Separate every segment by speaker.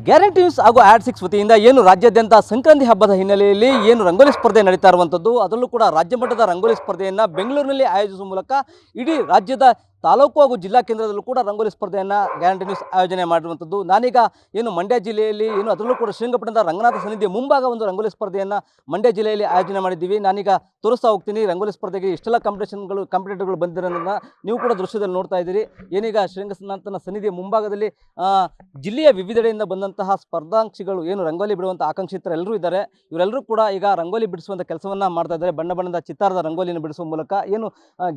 Speaker 1: Guarantee news ಹಾಗೂ ಆಡ್6 ವತಿಯಿಂದ ಏನು ರಾಜ್ಯಾದ್ಯಂತ ಸಂಕ್ರಾಂತಿ ಹಬ್ಬದ ಹಿನ್ನೆಲೆಯಲ್ಲಿ ಏನು ರಂಗೋಲಿ ಸ್ಪರ್ಧೆ ನಡೀತಾ ಇರುವಂಥದ್ದು, ಅದರಲ್ಲೂ ಕೂಡ ರಾಜ್ಯ ಮಟ್ಟದ ರಂಗೋಲಿ ಸ್ಪರ್ಧೆಯನ್ನು ಬೆಂಗಳೂರಿನಲ್ಲಿ ಆಯೋಜಿಸುವ ಮೂಲಕ ಇಡೀ ರಾಜ್ಯದ ತಾಲೂಕು ಹಾಗೂ ಜಿಲ್ಲಾ ಕೇಂದ್ರದಲ್ಲೂ ಕೂಡ ರಂಗೋಲಿ ಸ್ಪರ್ಧೆಯನ್ನು ಗ್ಯಾರಂಟಿ ನ್ಯೂಸ್ ಆಯೋಜನೆ ಮಾಡಿರುವಂಥದ್ದು. ನಾನೀಗ ಏನು ಮಂಡ್ಯ ಜಿಲ್ಲೆಯಲ್ಲಿ ಏನು ಅದರಲ್ಲೂ ಕೂಡ ಶ್ರೀರಂಗಪಟ್ಟಣದ ರಂಗನಾಥ ಸನ್ನಿಧಿಯ ಮುಂಭಾಗ ಒಂದು ರಂಗೋಲಿ ಸ್ಪರ್ಧೆಯನ್ನು ಮಂಡ್ಯ ಜಿಲ್ಲೆಯಲ್ಲಿ ಆಯೋಜನೆ ಮಾಡಿದ್ದೀವಿ. ನಾನೀಗ ತೋರಿಸ್ತಾ ಹೋಗ್ತೀನಿ ರಂಗೋಲಿ ಸ್ಪರ್ಧೆಗೆ ಇಷ್ಟೆಲ್ಲ ಕಾಂಪಿಟೇಟರ್ಗಳು ಬಂದಿರೋದನ್ನು ನೀವು ಕೂಡ ದೃಶ್ಯದಲ್ಲಿ ನೋಡ್ತಾ ಇದ್ದೀರಿ. ಏನೀಗ ಶ್ರೀರಂಗನಾಥನ ಸನ್ನಿಧಿಯ ಮುಂಭಾಗದಲ್ಲಿ ಜಿಲ್ಲೆಯ ವಿವಿಧೆಡೆಯಿಂದ ಬಂದಂತಹ ಸ್ಪರ್ಧಾಂಕ್ಷಿಗಳು ಏನು ರಂಗೋಲಿ ಬಿಡುವಂಥ ಆಕಾಂಕ್ಷಿತರು ಎಲ್ಲರೂ ಇದ್ದಾರೆ. ಇವರೆಲ್ಲರೂ ಕೂಡ ಈಗ ರಂಗೋಲಿ ಬಿಡಿಸುವಂಥ ಕೆಲಸವನ್ನು ಮಾಡ್ತಾ ಇದ್ದಾರೆ. ಬಣ್ಣ ಬಣ್ಣದ ಚಿತ್ತಾರದ ರಂಗೋಲಿಯನ್ನು ಬಿಡಿಸುವ ಮೂಲಕ ಏನು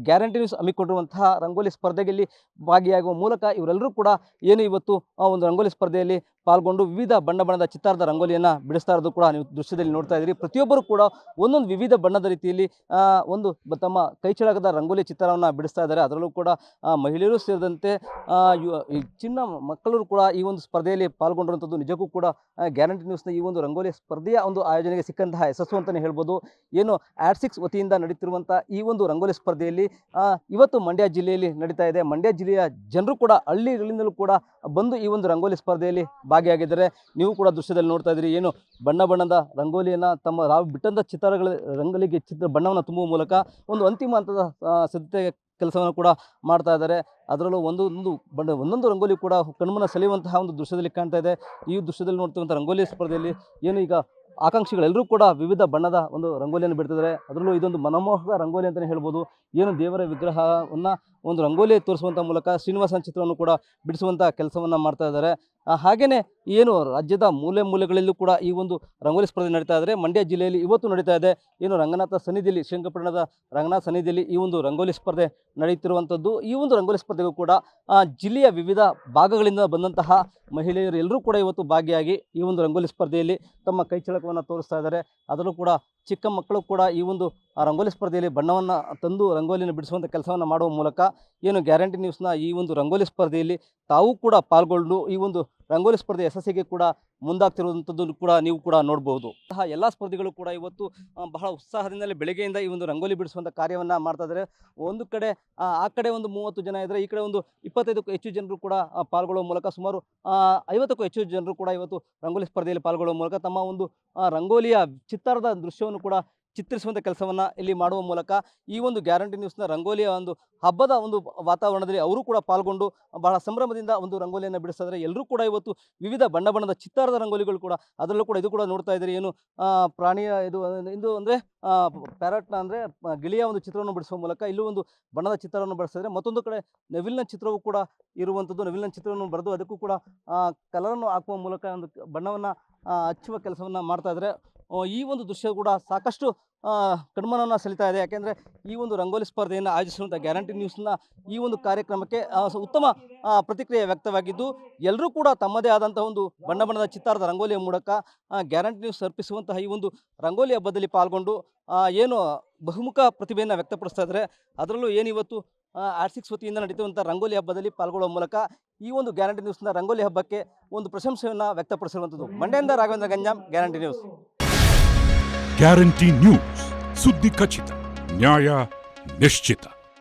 Speaker 1: ಗ್ಯಾರಂಟಿ ನ್ಯೂಸ್ ಹಮ್ಮಿಕೊಂಡಿರುವಂತಹ ರಂಗೋಲಿ ಸ್ಪರ್ಧೆಯಲ್ಲಿ ಭಾಗಿಯಾಗುವ ಮೂಲಕ ಇವರೆಲ್ಲರೂ ಕೂಡ ಏನು ಇವತ್ತು ಒಂದು ರಂಗೋಲಿ ಸ್ಪರ್ಧೆಯಲ್ಲಿ ಪಾಲ್ಗೊಂಡು ವಿವಿಧ ಬಣ್ಣ ಬಣ್ಣದ ಚಿತ್ತಾರದ ರಂಗೋಲಿಯನ್ನು ಬಿಡಿಸ್ತಾ ಇರೋದು ಕೂಡ ನೀವು ದೃಶ್ಯದಲ್ಲಿ ನೋಡ್ತಾ ಇದ್ದೀರಿ. ಪ್ರತಿಯೊಬ್ಬರು ಕೂಡ ಒಂದೊಂದು ವಿವಿಧ ಬಣ್ಣದ ರೀತಿಯಲ್ಲಿ ಒಂದು ತಮ್ಮ ಕೈಚಳಕದ ರಂಗೋಲಿ ಚಿತ್ರವನ್ನು ಬಿಡಿಸ್ತಾ ಇದ್ದಾರೆ. ಅದರಲ್ಲೂ ಕೂಡ ಮಹಿಳೆಯರು ಸೇರಿದಂತೆ ಚಿನ್ನ ಮಕ್ಕಳು ಕೂಡ ಈ ಒಂದು ಸ್ಪರ್ಧೆಯಲ್ಲಿ ಪಾಲ್ಗೊಂಡಿರುವಂಥದ್ದು ನಿಜಕ್ಕೂ ಕೂಡ ಗ್ಯಾರಂಟಿ ನ್ಯೂಸ್ನ ಈ ಒಂದು ರಂಗೋಲಿ ಸ್ಪರ್ಧೆಯ ಒಂದು ಆಯೋಜನೆಗೆ ಸಿಕ್ಕಂತಹ ಯಶಸ್ಸು ಅಂತಲೇ ಹೇಳ್ಬೋದು. ಏನು ಆಡ್6 ವತಿಯಿಂದ ನಡೀತಿರುವಂಥ ಈ ಒಂದು ರಂಗೋಲಿ ಸ್ಪರ್ಧೆಯಲ್ಲಿ ಇವತ್ತು ಮಂಡ್ಯ ಜಿಲ್ಲೆಯಲ್ಲಿ ನಡೀತಾ ಇದೆ. ಮಂಡ್ಯ ಜಿಲ್ಲೆಯ ಜನರು ಕೂಡ ಹಳ್ಳಿಗಳಿಂದಲೂ ಕೂಡ ಬಂದು ಈ ಒಂದು ರಂಗೋಲಿ ಸ್ಪರ್ಧೆಯಲ್ಲಿ ಭಾಗಿಯಾಗಿದ್ದಾರೆ. ನೀವು ಕೂಡ ದೃಶ್ಯದಲ್ಲಿ ನೋಡ್ತಾ ಇದ್ದೀರಿ. ಏನು ಬಣ್ಣ ಬಣ್ಣದ ರಂಗೋಲಿಯನ್ನು ತಮ್ಮ ನಾವು ಬಿಟ್ಟಂಥ ಚಿತ್ರಗಳ ರಂಗೋಲಿಗೆ ಬಣ್ಣವನ್ನು ತುಂಬುವ ಮೂಲಕ ಒಂದು ಅಂತಿಮ ಹಂತದ ಸಿದ್ಧತೆ ಕೆಲಸವನ್ನು ಕೂಡ ಮಾಡ್ತಾ ಇದ್ದಾರೆ. ಅದರಲ್ಲೂ ಒಂದೊಂದು ರಂಗೋಲಿ ಕೂಡ ಕಣ್ಮನ ಸೆಳೆಯುವಂತಹ ಒಂದು ದೃಶ್ಯದಲ್ಲಿ ಕಾಣ್ತಾ ಇದೆ. ಈ ದೃಶ್ಯದಲ್ಲಿ ನೋಡ್ತಿರುವಂಥ ರಂಗೋಲಿ ಸ್ಪರ್ಧೆಯಲ್ಲಿ ಏನು ಈಗ ಆಕಾಂಕ್ಷಿಗಳೆಲ್ಲರೂ ಕೂಡ ವಿವಿಧ ಬಣ್ಣದ ಒಂದು ರಂಗೋಲಿಯನ್ನು ಬಿಡ್ತಿದ್ದಾರೆ. ಅದರಲ್ಲೂ ಇದೊಂದು ಮನಮೋಹಕ ರಂಗೋಲಿ ಅಂತಲೇ ಹೇಳ್ಬೋದು. ಏನು ದೇವರ ವಿಗ್ರಹವನ್ನು ಒಂದು ರಂಗೋಲಿ ತೋರಿಸುವಂಥ ಮೂಲಕ ಶ್ರೀನಿವಾಸನ ಚಿತ್ರವನ್ನು ಕೂಡ ಬಿಡಿಸುವಂಥ ಕೆಲಸವನ್ನು ಮಾಡ್ತಾ ಇದ್ದಾರೆ. ಹಾಗೆಯೇ ಏನು ರಾಜ್ಯದ ಮೂಲೆ ಮೂಲೆಗಳಲ್ಲೂ ಕೂಡ ಈ ಒಂದು ರಂಗೋಲಿ ಸ್ಪರ್ಧೆ ನಡೀತಾ ಇದ್ದಾರೆ. ಮಂಡ್ಯ ಜಿಲ್ಲೆಯಲ್ಲಿ ಇವತ್ತು ನಡೀತಾ ಇದೆ. ಏನು ರಂಗನಾಥ ಸನ್ನಿಧಿಯಲ್ಲಿ ಶ್ರೀರಂಗಪಟ್ಟಣದ ರಂಗನಾಥ ಸನ್ನಿಧಿಯಲ್ಲಿ ಈ ಒಂದು ರಂಗೋಲಿ ಸ್ಪರ್ಧೆ ನಡೆಯುತ್ತಿರುವಂಥದ್ದು. ಈ ಒಂದು ರಂಗೋಲಿ ಸ್ಪರ್ಧೆಗೂ ಕೂಡ ಜಿಲ್ಲೆಯ ವಿವಿಧ ಭಾಗಗಳಿಂದ ಬಂದಂತಹ ಮಹಿಳೆಯರು ಎಲ್ಲರೂ ಕೂಡ ಇವತ್ತು ಭಾಗಿಯಾಗಿ ಈ ಒಂದು ರಂಗೋಲಿ ಸ್ಪರ್ಧೆಯಲ್ಲಿ ತಮ್ಮ ಕೈಚಳಕವನ್ನು ತೋರಿಸ್ತಾ ಇದ್ದಾರೆ. ಅದರಲ್ಲೂ ಕೂಡ ಚಿಕ್ಕ ಮಕ್ಕಳು ಕೂಡ ಈ ಒಂದು ರಂಗೋಲಿ ಸ್ಪರ್ಧೆಯಲ್ಲಿ ಬಣ್ಣವನ್ನು ತಂದು ರಂಗೋಲಿಯನ್ನು ಬಿಡಿಸುವಂಥ ಕೆಲಸವನ್ನು ಮಾಡುವ ಮೂಲಕ ಏನು ಗ್ಯಾರಂಟಿ ನ್ಯೂಸ್ನ ಈ ಒಂದು ರಂಗೋಲಿ ಸ್ಪರ್ಧೆಯಲ್ಲಿ ತಾವು ಕೂಡ ಪಾಲ್ಗೊಂಡು ಈ ಒಂದು ರಂಗೋಲಿ ಸ್ಪರ್ಧೆ ಯಶಸ್ಸಿಗೆ ಕೂಡ ಮುಂದಾಗ್ತಿರುವಂಥದ್ದು ಕೂಡ ನೀವು ಕೂಡ ನೋಡ್ಬೋದು. ಎಲ್ಲ ಸ್ಪರ್ಧಿಗಳು ಕೂಡ ಇವತ್ತು ಬಹಳ ಉತ್ಸಾಹದಿಂದಲೇ ಬೆಳಗ್ಗೆಯಿಂದ ಈ ಒಂದು ರಂಗೋಲಿ ಬಿಡಿಸುವಂಥ ಕಾರ್ಯವನ್ನು ಮಾಡ್ತಾ ಇದ್ದಾರೆ. ಒಂದು ಕಡೆ ಆ ಕಡೆ ಒಂದು 30 ಜನ ಇದ್ದರೆ ಈ ಕಡೆ ಒಂದು 25ಕ್ಕೂ ಹೆಚ್ಚು ಜನರು ಕೂಡ ಪಾಲ್ಗೊಳ್ಳುವ ಮೂಲಕ ಸುಮಾರು 50ಕ್ಕೂ ಹೆಚ್ಚು ಜನರು ಕೂಡ ಇವತ್ತು ರಂಗೋಲಿ ಸ್ಪರ್ಧೆಯಲ್ಲಿ ಪಾಲ್ಗೊಳ್ಳುವ ಮೂಲಕ ತಮ್ಮ ಒಂದು ರಂಗೋಲಿಯ ಚಿತ್ತಾರದ ದೃಶ್ಯವನ್ನು ಕೂಡ ಚಿತ್ರಿಸುವಂಥ ಕೆಲಸವನ್ನು ಇಲ್ಲಿ ಮಾಡುವ ಮೂಲಕ ಈ ಒಂದು ಗ್ಯಾರಂಟಿ ನ್ಯೂಸ್ನ ರಂಗೋಲಿಯ ಒಂದು ಹಬ್ಬದ ಒಂದು ವಾತಾವರಣದಲ್ಲಿ ಅವರು ಕೂಡ ಪಾಲ್ಗೊಂಡು ಬಹಳ ಸಂಭ್ರಮದಿಂದ ಒಂದು ರಂಗೋಲಿಯನ್ನು ಬಿಡಿಸ್ತಾ ಇದ್ದಾರೆ. ಎಲ್ಲರೂ ಕೂಡ ಇವತ್ತು ವಿವಿಧ ಬಣ್ಣ ಬಣ್ಣದ ಚಿತ್ತಾರದ ರಂಗೋಲಿಗಳು ಕೂಡ ಅದರಲ್ಲೂ ಕೂಡ ಇದು ಕೂಡ ನೋಡ್ತಾ ಇದ್ದೀರಿ. ಏನು ಪ್ರಾಣಿಯ ಇದು ಅಂದರೆ ಪ್ಯಾರಟ್ನ ಅಂದರೆ ಗಿಳಿಯ ಒಂದು ಚಿತ್ರವನ್ನು ಬಿಡಿಸುವ ಮೂಲಕ ಇಲ್ಲೂ ಒಂದು ಬಣ್ಣದ ಚಿತ್ರವನ್ನು ಬಿಡಿಸ್ತಾ ಇದ್ದಾರೆ. ಮತ್ತೊಂದು ಕಡೆ ನವಿಲಿನ ಚಿತ್ರವೂ ಕೂಡ ಇರುವಂಥದ್ದು. ನವಿಲಿನ ಚಿತ್ರವನ್ನು ಬರೆದು ಅದಕ್ಕೂ ಕೂಡ ಕಲರನ್ನು ಹಾಕುವ ಮೂಲಕ ಒಂದು ಬಣ್ಣವನ್ನು ಹಚ್ಚುವ ಕೆಲಸವನ್ನು ಮಾಡ್ತಾ ಇದ್ದಾರೆ. ಈ ಒಂದು ದೃಶ್ಯ ಕೂಡ ಸಾಕಷ್ಟು ಕಣ್ಮನವನ್ನು ಸೆಳೀತಾ ಇದೆ. ಯಾಕೆಂದರೆ ಈ ಒಂದು ರಂಗೋಲಿ ಸ್ಪರ್ಧೆಯನ್ನು ಆಯೋಜಿಸಿರುವಂಥ ಗ್ಯಾರಂಟಿ ನ್ಯೂಸ್ನ ಈ ಒಂದು ಕಾರ್ಯಕ್ರಮಕ್ಕೆ ಉತ್ತಮ ಪ್ರತಿಕ್ರಿಯೆ ವ್ಯಕ್ತವಾಗಿದ್ದು ಎಲ್ಲರೂ ಕೂಡ ತಮ್ಮದೇ ಆದಂಥ ಒಂದು ಬಣ್ಣ ಬಣ್ಣದ ಚಿತ್ತಾರದ ರಂಗೋಲಿಯ ಮೂಲಕ ಗ್ಯಾರಂಟಿ ನ್ಯೂಸ್ ಅರ್ಪಿಸುವಂತಹ ಈ ಒಂದು ರಂಗೋಲಿ ಹಬ್ಬದಲ್ಲಿ ಪಾಲ್ಗೊಂಡು ಏನು ಬಹುಮುಖ ಪ್ರತಿಭೆಯನ್ನು ವ್ಯಕ್ತಪಡಿಸ್ತಾ ಇದ್ದಾರೆ. ಅದರಲ್ಲೂ ಏನಿವತ್ತು ಆಡ್6 ವತಿಯಿಂದ ನಡೀತಿರುವಂಥ ರಂಗೋಲಿ ಹಬ್ಬದಲ್ಲಿ ಪಾಲ್ಗೊಳ್ಳುವ ಮೂಲಕ ಈ ಒಂದು ಗ್ಯಾರಂಟಿ ನ್ಯೂಸ್ನ ರಂಗೋಲಿ ಹಬ್ಬಕ್ಕೆ ಒಂದು ಪ್ರಶಂಸೆಯನ್ನು ವ್ಯಕ್ತಪಡಿಸಿರುವಂಥದ್ದು. ಮಂಡ್ಯದಿಂದ Raghavendra Ganjam, guarantee news.
Speaker 2: Guarantee news, ಸುದ್ದಿ ಖಚಿತ, ನ್ಯಾಯ ನಿಶ್ಚಿತ.